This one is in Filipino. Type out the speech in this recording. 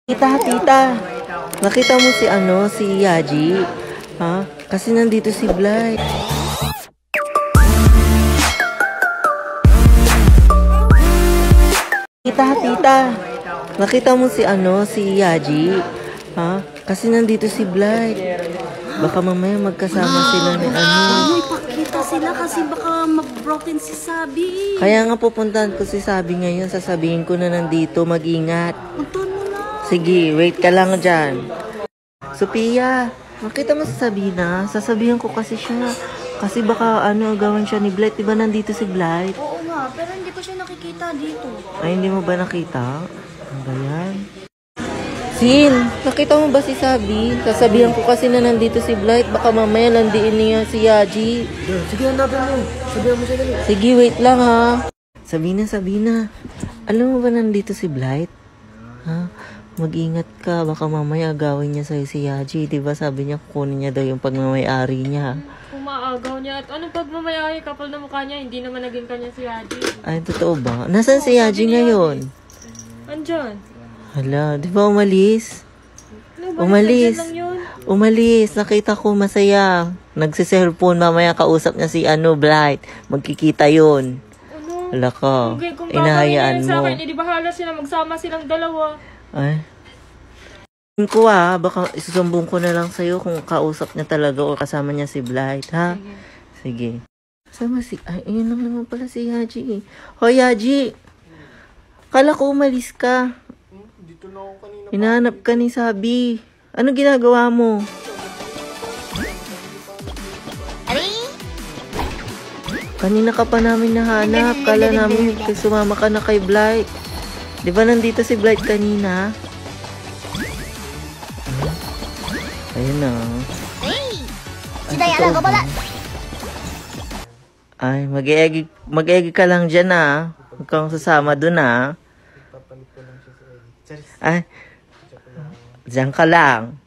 Tita, nakita mo si Yaji? Ha? Kasi nandito si Blight. Tita, nakita mo si Yaji? Ha? Kasi nandito si Blight. Baka mamaya magkasama sila ni May pakita sila kasi baka mag-broken si Sabi. Kaya nga pupuntahan ko si Sabi ngayon. Sasabihin ko na nandito, mag-ingat. Puntahan mo na. Sige, wait ka lang dyan. Sophia, nakita mo si Sabina? Sasabihan ko kasi siya. Kasi baka gawin siya ni Blight. Diba nandito si Blight? Oo nga, pero hindi ko siya nakikita dito. Ay, hindi mo ba nakita? Ano ba yan? Sin, nakita mo ba si Sabi? Sasabihan ko kasi na nandito si Blight. Baka mamaya landiin niya si Yaji. Sige, hanapin mo. Sabihan mo siya dali. Sige, wait lang ha. Sabina. Alam mo ba nandito si Blight? Ha? Mag-ingat ka. Baka mamaya agawin niya sa'yo si Yaji. Diba sabi niya kukunin niya daw yung pagmamayari niya. Umaagaw niya. At anong pagmamayari? Kapal na mukha niya. Hindi naman naging kanya si Yaji. Ay, totoo ba? Nasaan si Yaji ngayon? Andyan. Hala, di ba umalis? Ano ba? Umalis. Andyan lang yun. Umalis. Nakita ko masaya. Nagsiselfone. Mamaya kausap niya si Blight. Magkikita yun. Ano? Hala ka. Okay, kung Inahayaan sa mo. akin, di bahala sila. Magsama silang dalawa. Ay. Tingin ko baka isusumbong ko na lang sa'yo kung kausap niya talaga o kasama niya si Blight, ha? Sige. Sama ay, ayun lang naman pala si Yaji. Hoy, Yaji! Kala ko umalis ka. Dito na ako kanina. Hinahanap ka ni Sabi. Ano ginagawa mo? Kanina ka pa namin nahanap. Kala namin sumama ka na kay Blight. Di ba nandito si Blight kanina? Ayun na. Ay, mag-eegi ka lang dyan Huwag kang sasama dun Papalit ko lang siya sa Charis. Ay, dyan ka lang.